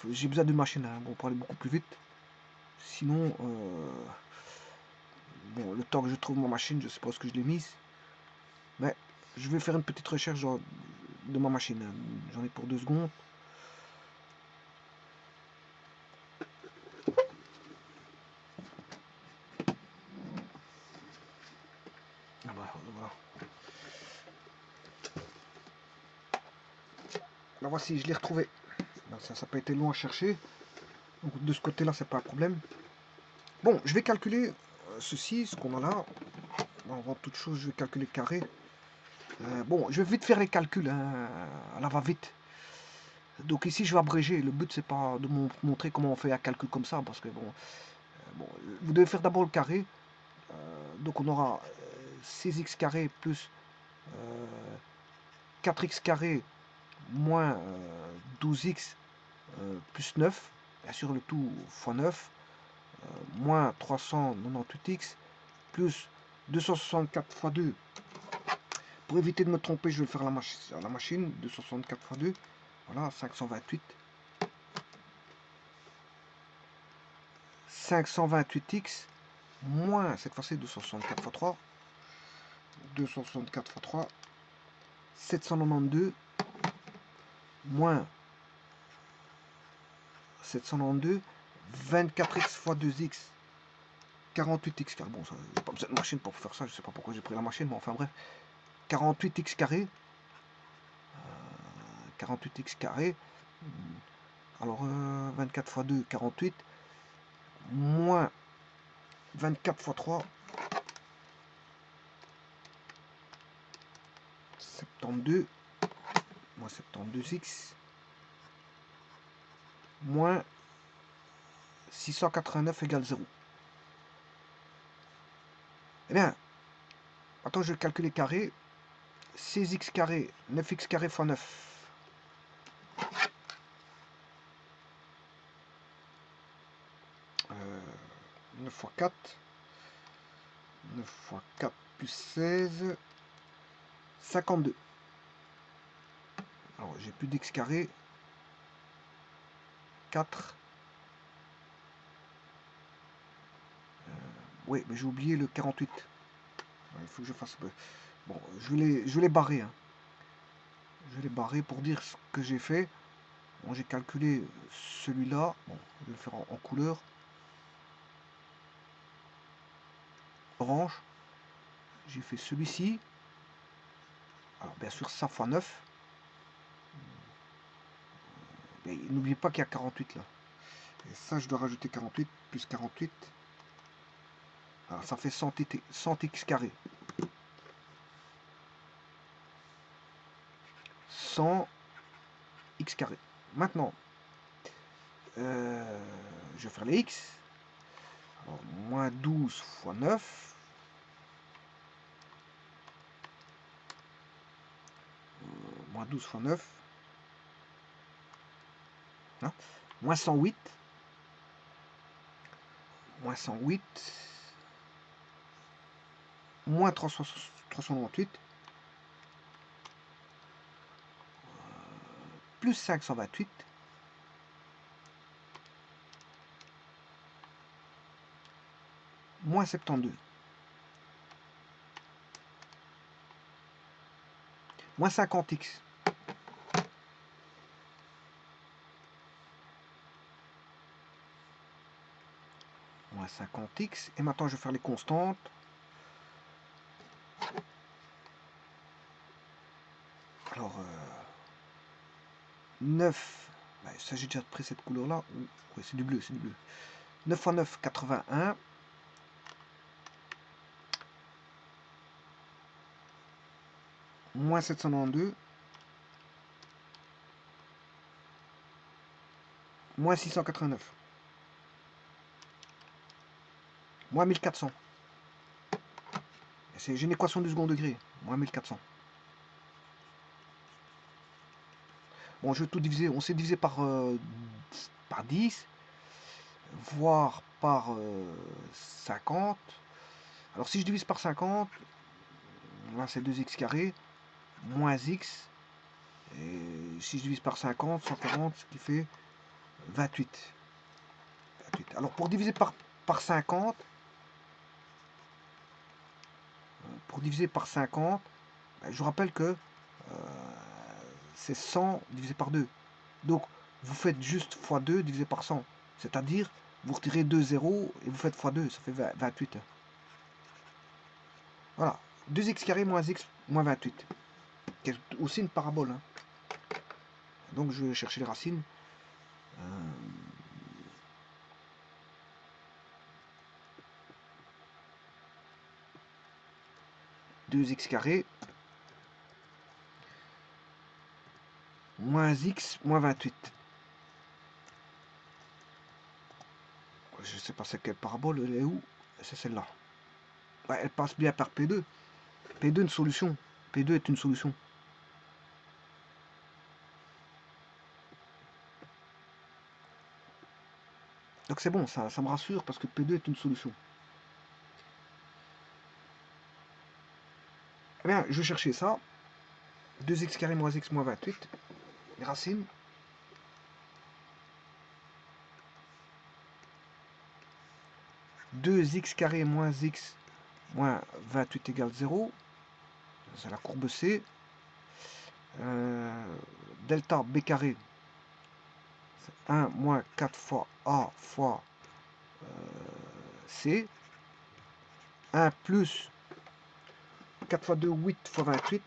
j'ai besoin d'une machine hein, bon, pour aller beaucoup plus vite. Sinon, bon, le temps que je trouve ma machine, je sais pas où que je l'ai mise. Mais je vais faire une petite recherche de ma machine. Hein. J'en ai pour 2 secondes. Ah bah, voilà. La voici, je l'ai retrouvée. Ça n'a pas été long à chercher. Donc de ce côté-là, c'est pas un problème. Bon, je vais calculer ceci, ce qu'on a là. Avant toute chose, je vais calculer le carré. Bon, je vais vite faire les calculs, hein, à la va-vite. Donc ici, je vais abréger. Le but, c'est pas de montrer comment on fait un calcul comme ça, parce que bon vous devez faire d'abord le carré. Donc on aura 6x carré plus 4x carré moins 12x plus 9, bien sûr le tout fois 9, moins 398x plus 264 fois 2. Pour éviter de me tromper, je vais le faire à la machine. 264 fois 2, voilà, 528. 528x moins, cette fois-ci 264 fois 3. 264 fois 3, 792 moins 792, 24x fois 2x, 48x carré. Bon, j'ai pas besoin de machine pour faire ça, je sais pas pourquoi j'ai pris la machine, mais enfin bref. 48x carré. 48x carré. Alors 24 fois 2, 48. Moins 24 fois 3, 72. Moins 72x. Moins 689 égale 0. Eh bien, attends, je vais calculer carré. 16x carré, 9x carré fois 9. 9 fois 4. 9 fois 4 plus 16. 52. Alors, j'ai plus d'x carré. 4. Oui, mais j'ai oublié le 48. Il faut que je fasse... Bon, je vais les barrer. Hein. Je vais les barrer pour dire ce que j'ai fait. Bon, j'ai calculé celui-là. Bon, je vais le faire en couleur. Orange. J'ai fait celui-ci. Alors, bien sûr, ça fois 9. Mais n'oubliez pas qu'il y a 48 là. Et ça, je dois rajouter 48 plus 48. Alors, ça fait 100x carré. 100 x carré. Maintenant, je vais faire les x. Alors, moins 12 fois 9. Moins 12 fois 9. Hein, moins 108. Moins 108. Moins 398. Plus 528. Moins 72. Moins 50x. Moins 50x. Et maintenant, je vais faire les constantes. Alors, 9. Ben, ça, j'ai déjà pris cette couleur-là. Oui, c'est du bleu, c'est du bleu. 9 fois 9, 81. Moins 792. Moins 689. Moins 1400. J'ai une équation du second degré. Moins 1400. Bon, je vais tout diviser. On s'est divisé par 10, voire par 50. Alors, si je divise par 50, là, c'est 2x carré, moins x. Et si je divise par 50, 140, ce qui fait 28. 28. Alors, pour diviser par 50, je vous rappelle que c'est 100 divisé par 2. Donc, vous faites juste x2 divisé par 100. C'est-à-dire, vous retirez 2 zéros et vous faites x2, ça fait 28. Voilà, 2x carré moins x moins 28. Qui est aussi une parabole. Hein. Donc, je vais chercher les racines. 2x carré moins x moins 28. Je sais pas c'est quelle parabole, elle est où? C'est celle-là. Ouais, elle passe bien par P2. P2 une solution. P2 est une solution. Donc c'est bon, ça me rassure parce que P2 est une solution. Eh bien, je vais chercher ça. 2x carré moins x moins 28. Les racines. « 2x carré moins x moins 28 égale 0. C'est la courbe C. Delta b carré, c'est 1 moins 4 fois A fois C. 1 plus 4 fois 2, 8 fois 28.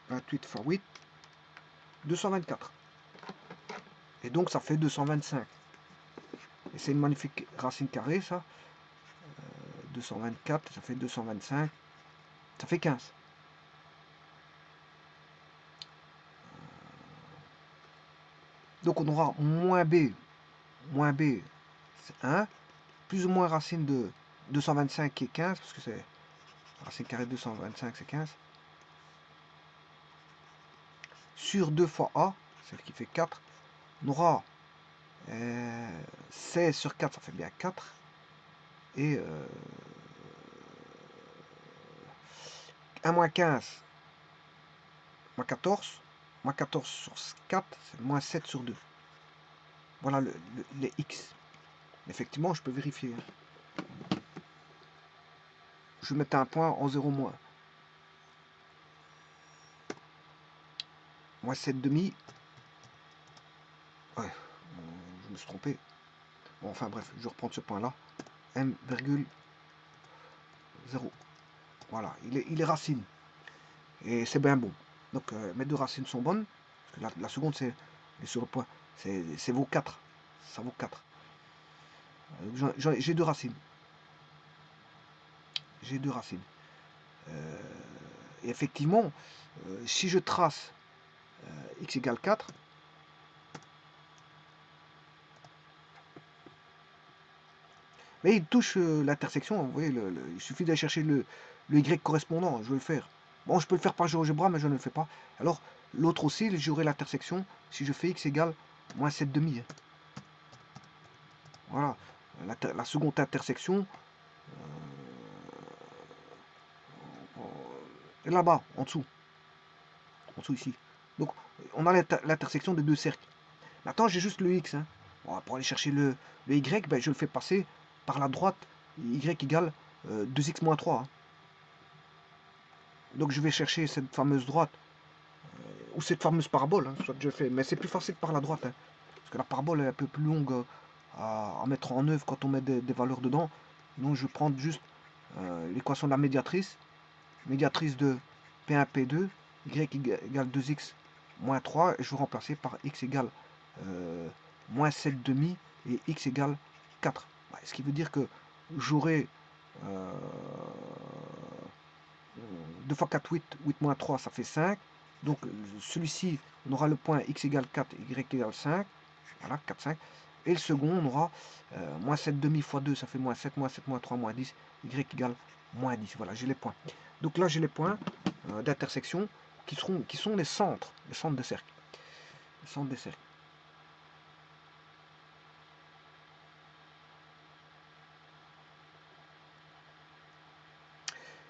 28 fois 8, 224. Et donc ça fait 225. Et c'est une magnifique racine carrée, ça. 224, ça fait 225. Ça fait 15. Donc on aura moins B. Moins B, c'est 1. Plus ou moins racine de 225 qui est 15, parce que c'est racine carrée de 225, c'est 15. Sur 2 fois A, celle qui fait 4, on aura 16 sur 4, ça fait bien 4. Et 1 moins 15, moins 14. Moins 14 sur 4, c'est moins 7 sur 2. Voilà les X. Effectivement, je peux vérifier. Je vais mettre un point en 0 moins. Moins 7 demi. Ouais, je me suis trompé. Bon, enfin bref, je reprends ce point-là. M,0. Voilà, il est racine. Et c'est bien bon. Donc mes deux racines sont bonnes. Parce que la seconde, c'est sur le point. C'est vaut 4. Ça vaut 4. J'ai deux racines. J'ai deux racines. Et effectivement, si je trace x égale 4, mais il touche l'intersection. Vous voyez, il suffit d'aller chercher le y correspondant. Je vais le faire. Bon, je peux le faire par GeoGebra, mais je ne le fais pas. Alors, l'autre aussi, j'aurai l'intersection si je fais x égale moins 7 demi. Voilà. La seconde intersection est là-bas, en dessous. En dessous ici. Donc, on a l'intersection des deux cercles. Maintenant, j'ai juste le x. Hein. Bon, pour aller chercher le y, ben, je le fais passer par la droite. Y égale 2x moins 3. Hein. Donc, je vais chercher cette fameuse droite. Ou cette fameuse parabole. Hein, soit que je fais. Mais c'est plus facile par la droite. Hein, parce que la parabole est un peu plus longue à mettre en œuvre quand on met des valeurs dedans. Donc, je vais prendre juste l'équation de la médiatrice. Médiatrice de P1, P2. Y égale 2x moins 3. Et je vais remplacer par x égale moins 7 demi et x égale 4. Ouais, ce qui veut dire que j'aurai 2 fois 4, 8. 8 moins 3, ça fait 5. Donc celui-ci, on aura le point x égale 4, y égale 5. Voilà, 4, 5. Et le second, on aura moins 7 demi fois 2, ça fait moins 7, moins 7, moins 3, moins 10. Y égale moins 10. Voilà, j'ai les points. Donc là, j'ai les points d'intersection qui sont les centres des cercles. Les centres des cercles.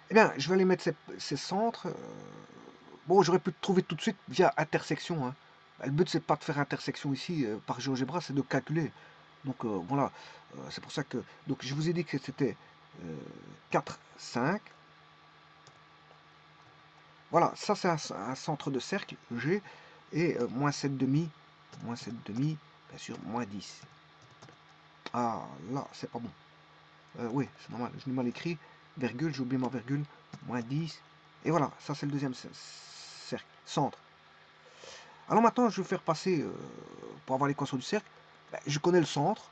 Eh bien, je vais aller mettre ces centres. Bon, j'aurais pu trouver tout de suite via intersection. Hein. Le but, c'est pas de faire intersection ici par GeoGebra, c'est de calculer. Donc voilà, c'est pour ça que... Donc je vous ai dit que c'était 4, 5. Voilà, ça c'est un centre de cercle G. Et moins 7 demi, bien sûr, moins 10. Ah, là, c'est pas bon. Oui, c'est normal, je l'ai mal écrit. Virgule, j'ai oublié ma virgule. Moins 10. Et voilà, ça c'est le deuxième cercle, centre. Alors maintenant, je vais faire passer, pour avoir l'équation du cercle, ben, je connais le centre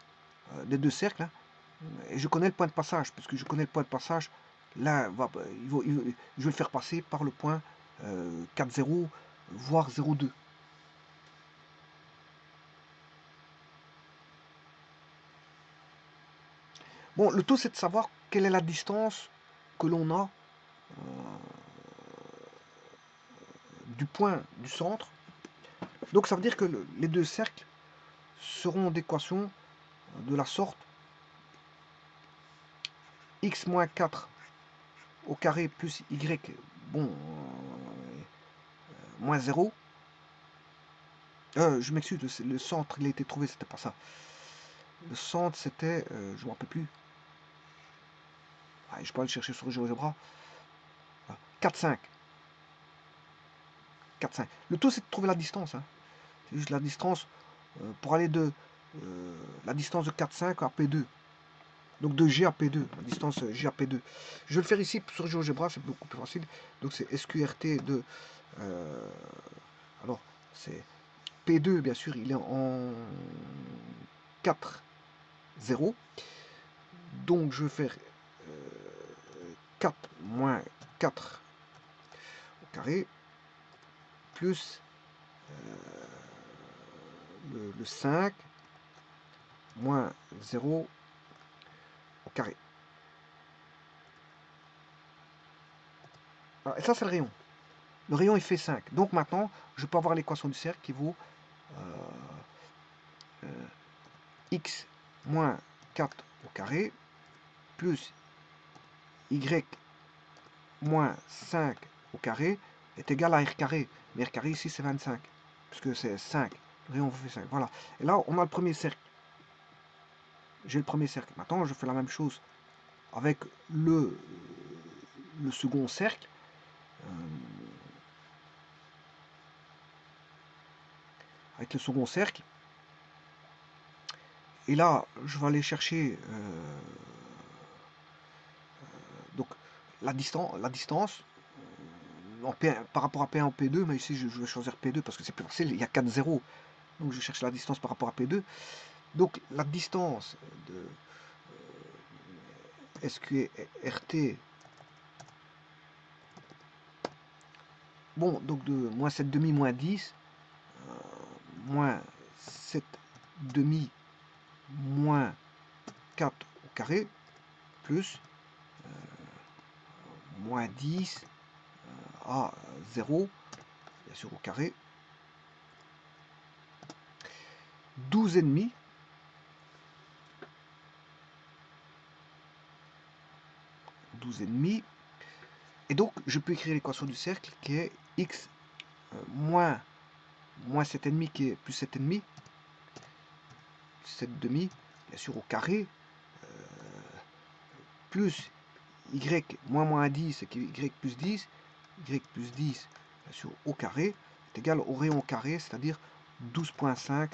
des deux cercles. Hein, et je connais le point de passage, puisque je connais le point de passage. Là, je vais le faire passer par le point 4,0, voire 0,2. Bon, le tout, c'est de savoir quelle est la distance que l'on a du point du centre. Donc ça veut dire que les deux cercles seront d'équation de la sorte. X moins 4 au carré plus Y, bon, moins 0. Je m'excuse, le centre, il a été trouvé, c'était pas ça. Le centre, c'était, je ne me rappelle plus. Ah, je peux aller le chercher sur le GeoGebra. 4, 5. 4, 5. Le tout, c'est de trouver la distance. Hein. C'est juste la distance pour aller de la distance de 4, 5 à P2. Donc de G à P2, la distance G à P2. Je vais le faire ici sur GeoGebra, c'est beaucoup plus facile. Donc c'est SQRT de... alors, c'est P2, bien sûr, il est en 4, 0. Donc je vais faire 4 moins 4 au carré, plus le 5, moins 0 au carré. Alors, et ça, c'est le rayon. Le rayon, il fait 5. Donc maintenant, je peux avoir l'équation du cercle qui vaut x moins 4 au carré, plus y moins 5 au carré est égal à r carré. Mais r carré ici c'est 25, puisque c'est 5. Le rayon fait 5. Voilà. Et là on a le premier cercle. J'ai le premier cercle. Maintenant je fais la même chose avec le second cercle. Avec le second cercle. Et là je vais aller chercher donc la distance en P1, par rapport à P1 en P2, mais ici je vais choisir P2 parce que c'est plus facile, il y a 4 zéros. Donc je cherche la distance par rapport à P2. Donc la distance de SQRT, bon, donc de moins 7 demi moins 10, moins 7 demi moins 4 au carré, plus moins 10 à 0, bien sûr au carré, 12,5 12,5. Et donc, je peux écrire l'équation du cercle qui est x moins 7,5 qui est plus 7,5, 7 demi, bien sûr au carré, plus y moins 10 qui est y plus 10, y plus 10 bien sûr au carré est égal au rayon carré, c'est-à-dire 12,5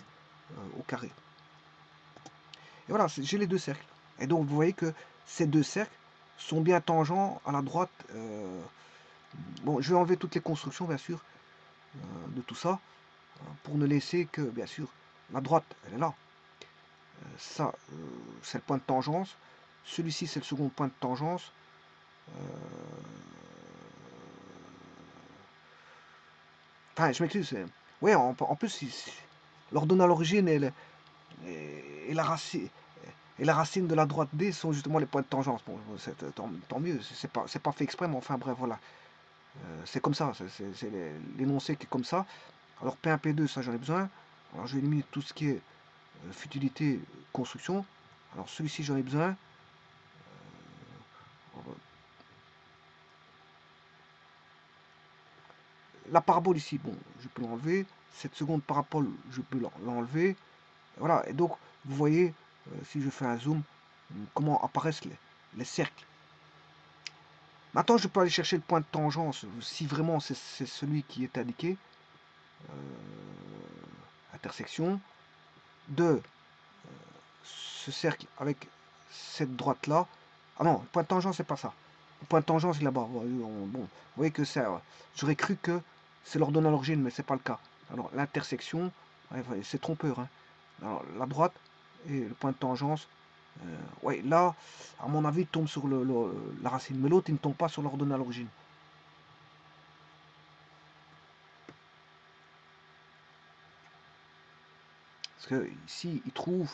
au carré. Et voilà, j'ai les deux cercles. Et donc vous voyez que ces deux cercles sont bien tangents à la droite. Bon, je vais enlever toutes les constructions, bien sûr, de tout ça, pour ne laisser que, bien sûr, la droite, elle est là. Ça, c'est le point de tangence. Celui-ci, c'est le second point de tangence. Enfin, je m'excuse. Oui, en plus, l'ordonnée à l'origine et la racine de la droite D sont justement les points de tangence. Bon, tant mieux, c'est pas fait exprès, mais enfin bref, voilà. C'est comme ça, c'est l'énoncé qui est comme ça. Alors P1, P2, ça j'en ai besoin. Alors je vais éliminer tout ce qui est futilité, construction. Alors celui-ci j'en ai besoin. La parabole ici, bon, je peux l'enlever. Cette seconde parabole, je peux l'enlever. Voilà, et donc vous voyez, si je fais un zoom, comment apparaissent les cercles. Maintenant, je peux aller chercher le point de tangence, si vraiment c'est celui qui est indiqué. Intersection de ce cercle avec cette droite là. Ah non, le point de tangence c'est pas ça. Le point de tangence est là-bas. Bon, vous voyez que ça, j'aurais cru que c'est l'ordonnée à l'origine, mais c'est pas le cas. Alors l'intersection, c'est trompeur. Hein. Alors la droite et le point de tangence, ouais, là, à mon avis, il tombe sur la racine, mais l'autre il ne tombe pas sur l'ordonnée à l'origine. Parce que ici, il trouve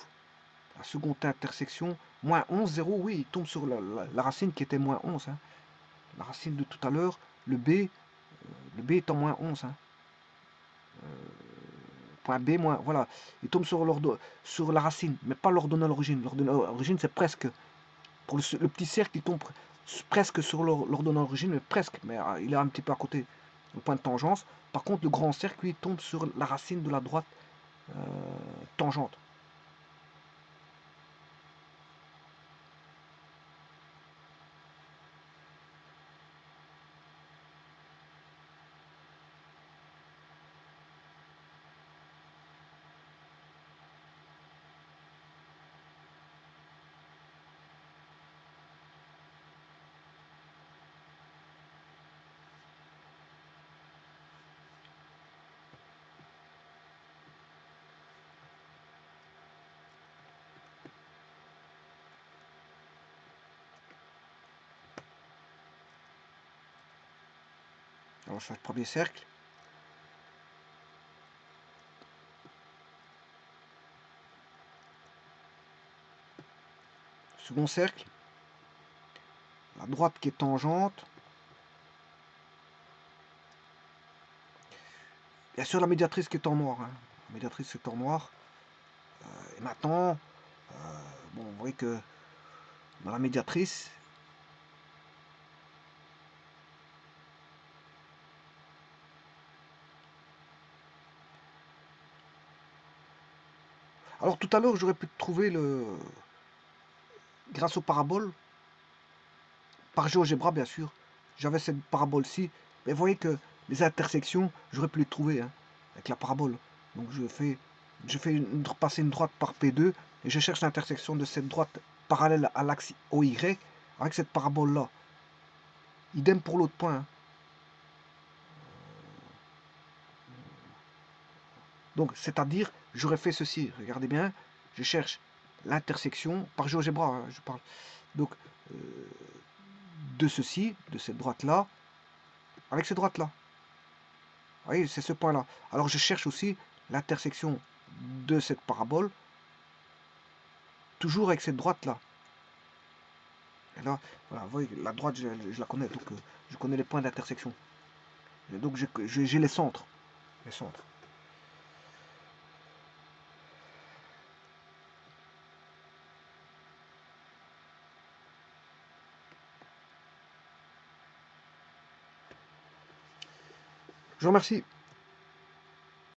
la seconde intersection, moins 11, 0, oui, il tombe sur la racine qui était moins 11. Hein. La racine de tout à l'heure, le B est en moins 11. Hein. point B moins, voilà. Il tombe sur la racine, mais pas l'ordonnée à l'origine. L'ordonnée à l'origine, c'est presque, pour le petit cercle, il tombe presque sur l'ordonnée à l'origine, mais presque, mais il est un petit peu à côté, au point de tangence. Par contre, le grand cercle, lui, tombe sur la racine de la droite tangente. Alors, je fais le premier cercle. Second cercle. La droite qui est tangente. Bien sûr, la médiatrice qui est en noir. Hein. La médiatrice est en noir. Et maintenant, bon, vous voyez que dans la médiatrice, alors tout à l'heure, j'aurais pu trouver grâce aux paraboles, par GeoGebra bien sûr, j'avais cette parabole-ci, mais vous voyez que les intersections, j'aurais pu les trouver hein, avec la parabole. Donc passer une droite par P2 et je cherche l'intersection de cette droite parallèle à l'axe OY avec cette parabole-là. Idem pour l'autre point. Hein. Donc, c'est-à-dire, j'aurais fait ceci. Regardez bien, je cherche l'intersection, par GeoGebra, hein, je parle. Donc, euh, de ceci, de cette droite-là, avec cette droite-là. Vous voyez, c'est ce point-là. Alors, je cherche aussi l'intersection de cette parabole, toujours avec cette droite-là. Et là, voilà, vous voyez, la droite, je la connais, donc je connais les points d'intersection. Donc, j'ai les centres. Les centres. Je vous remercie.